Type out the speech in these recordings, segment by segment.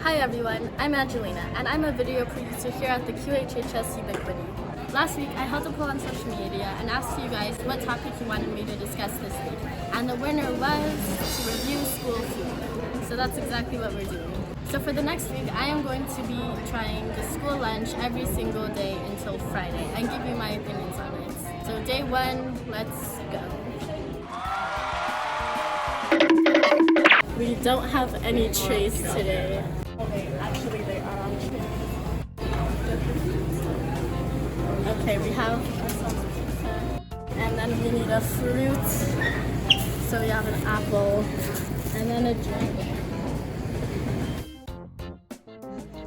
Hi everyone, I'm Angelina, and I'm a video producer here at the QHHS Ubiquity. Last week, I held a poll on social media and asked you guys what topic you wanted me to discuss this week, and the winner was to review school food. So that's exactly what we're doing. So for the next week, I am going to be trying the school lunch every single day until Friday and give you my opinions on it. So day one, let's go. We don't have any trays today. Okay, actually they are on trays. Okay, we have ourselves pizza. And then we need a fruit. So we have an apple and then a drink.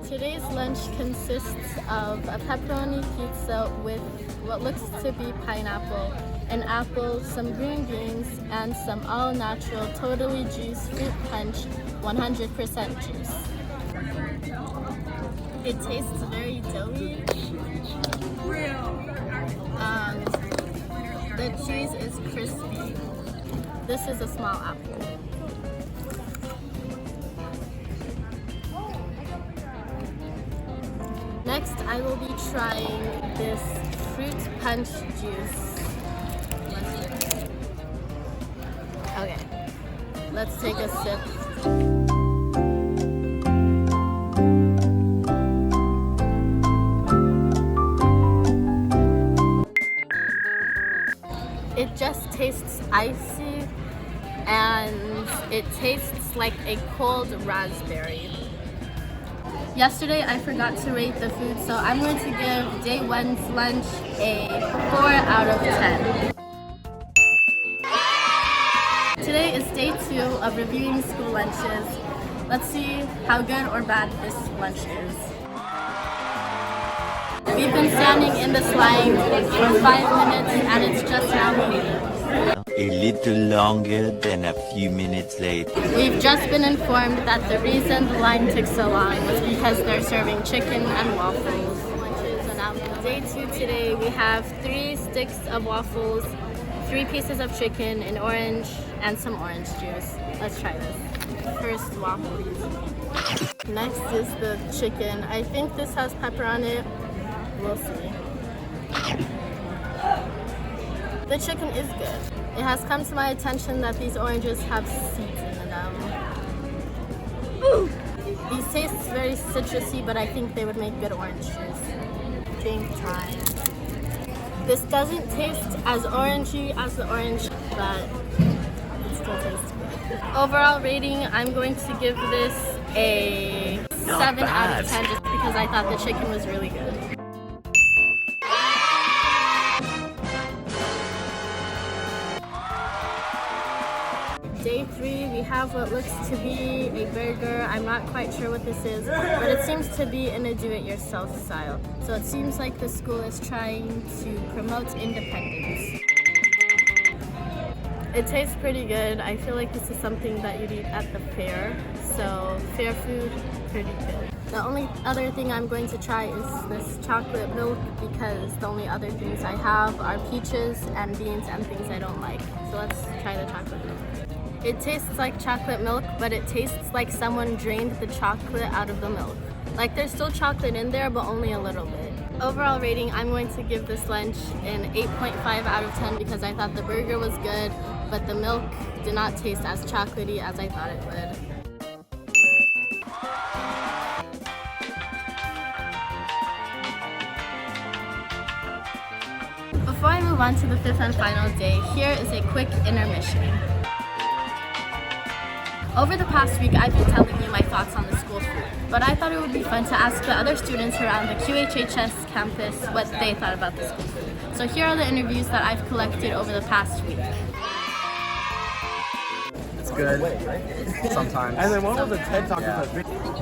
Today's lunch consists of a pepperoni pizza with what looks to be pineapple, an apple, some green beans, and some all-natural, totally juiced fruit punch, 100% juice. It tastes very doughy. The cheese is crispy. This is a small apple. Next, I will be trying this fruit punch juice. Okay, let's take a sip. It just tastes icy and it tastes like a cold raspberry. Yesterday I forgot to rate the food, so I'm going to give day one's lunch a 4 out of 10. Today is day 2 of reviewing school lunches. Let's see how good or bad this lunch is. We've been standing in this line for 5 minutes and it's just now moving. A little longer than a few minutes later. We've just been informed that the reason the line took so long was because they're serving chicken and waffles. Day 2 today, we have 3 sticks of waffles, 3 pieces of chicken, an orange, and some orange juice. Let's try this. First waffle. Next is the chicken. I think this has pepper on it. We'll see. The chicken is good. It has come to my attention that these oranges have seeds in them. Ooh. These taste very citrusy, but I think they would make good orange juice. Drink time. This doesn't taste as orangey as the orange, but it still tastes good. Overall rating, I'm going to give this a 7 out of 10 just because I thought the chicken was really good. Day 3, we have what looks to be a burger. I'm not quite sure what this is, but it seems to be in a do-it-yourself style. So it seems like the school is trying to promote independence. It tastes pretty good. I feel like this is something that you'd eat at the fair. So fair food, pretty good. The only other thing I'm going to try is this chocolate milk because the only other things I have are peaches and beans and things I don't like. So let's try the chocolate milk. It tastes like chocolate milk, but it tastes like someone drained the chocolate out of the milk. Like there's still chocolate in there, but only a little bit. Overall rating, I'm going to give this lunch an 8.5 out of 10 because I thought the burger was good, but the milk did not taste as chocolatey as I thought it would. Before I move on to the 5th and final day, here is a quick intermission. Over the past week, I've been telling you my thoughts on the school food, but I thought it would be fun to ask the other students around the QHHS campus what they thought about the school food. So here are the interviews that I've collected over the past week. It's good, sometimes. And then one was a TED Talk. Yeah.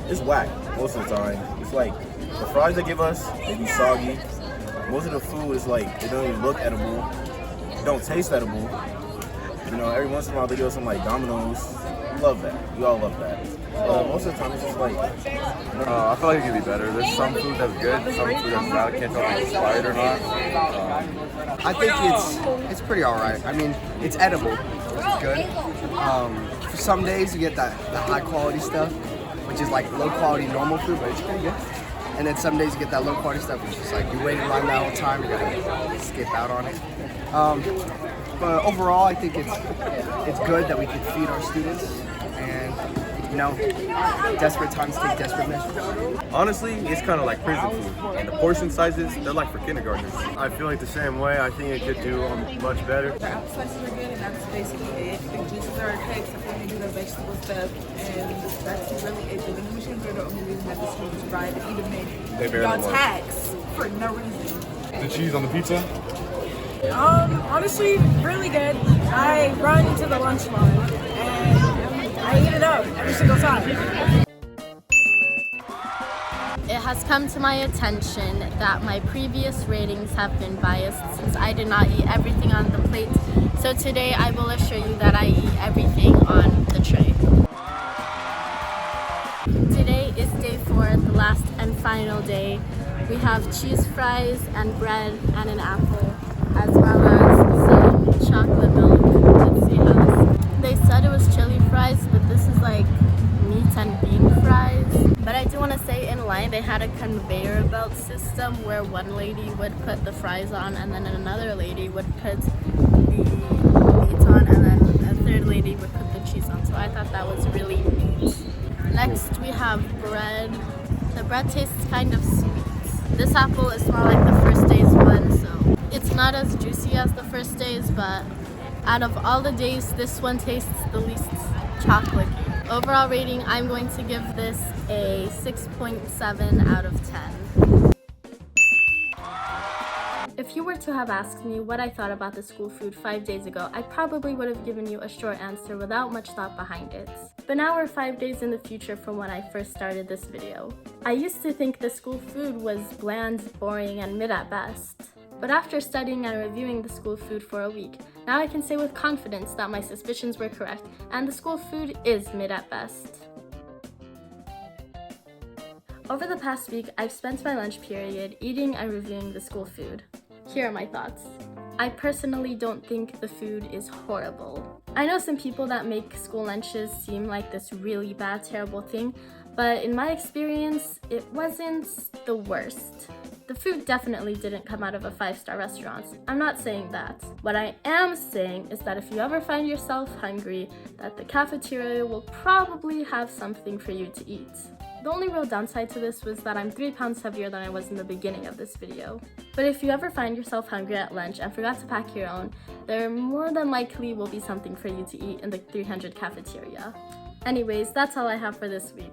It's whack most of the time. It's like the fries they give us, they be soggy. Most of the food is like, it don't even look edible. It don't taste edible. You know, every once in a while they give us some like Domino's. We love that. We all love that. Most of the time it's just like... I feel like it could be better. There's some food that's good, some food that's not. I can't tell if it's expired or not. I think it's pretty alright. I mean, it's edible, which is good. For some days you get that high quality stuff, which is like low quality normal food, but it's pretty good. And then some days you get that low quality stuff, which is like you wait in line that whole time, you gotta skip out on it. But overall, I think it's good that we can feed our students, and you know, desperate times take desperate measures. Honestly, it's kind of like prison food, and the portion sizes, they're like for kindergartners. I feel like the same way. I think it could do much better. The apple slices are good, and that's basically it. The juices are okay, except when they do the vegetable stuff, and that's really it. The vending machines are the only reason that the school is right, and even They they barely y'all work. tax for no reason. The cheese on the pizza? Honestly, really good. I run to the lunch line and I eat it up every single time. It has come to my attention that my previous ratings have been biased since I did not eat everything on the plate. So today I will assure you that I eat everything on the tray. Today is day 4, the last and final day. We have cheese fries and bread and an apple, as well as some chocolate milk. Let's see how this. They said it was chili fries, but this is like meat and bean fries. But I do want to say, in line they had a conveyor belt system where one lady would put the fries on, and then another lady would put the meat on, and then a third lady would put the cheese on. So I thought that was really neat. Next we have bread. The bread tastes kind of sweet. This apple is more like the first day's one, so it's not as juicy as the first day's, but out of all the days, this one tastes the least chocolatey. Overall rating, I'm going to give this a 6.7 out of 10. If you were to have asked me what I thought about the school food 5 days ago, I probably would have given you a short answer without much thought behind it. But now we're 5 days in the future from when I first started this video. I used to think the school food was bland, boring, and mid at best. But after studying and reviewing the school food for a week, now I can say with confidence that my suspicions were correct, and the school food is mid at best. Over the past week, I've spent my lunch period eating and reviewing the school food. Here are my thoughts. I personally don't think the food is horrible. I know some people that make school lunches seem like this really bad, terrible thing, but in my experience, it wasn't the worst. The food definitely didn't come out of a 5-star restaurant. I'm not saying that. What I am saying is that if you ever find yourself hungry, that the cafeteria will probably have something for you to eat. The only real downside to this was that I'm 3 pounds heavier than I was in the beginning of this video. But if you ever find yourself hungry at lunch and forgot to pack your own, there more than likely will be something for you to eat in the 300 cafeteria. Anyways, that's all I have for this week.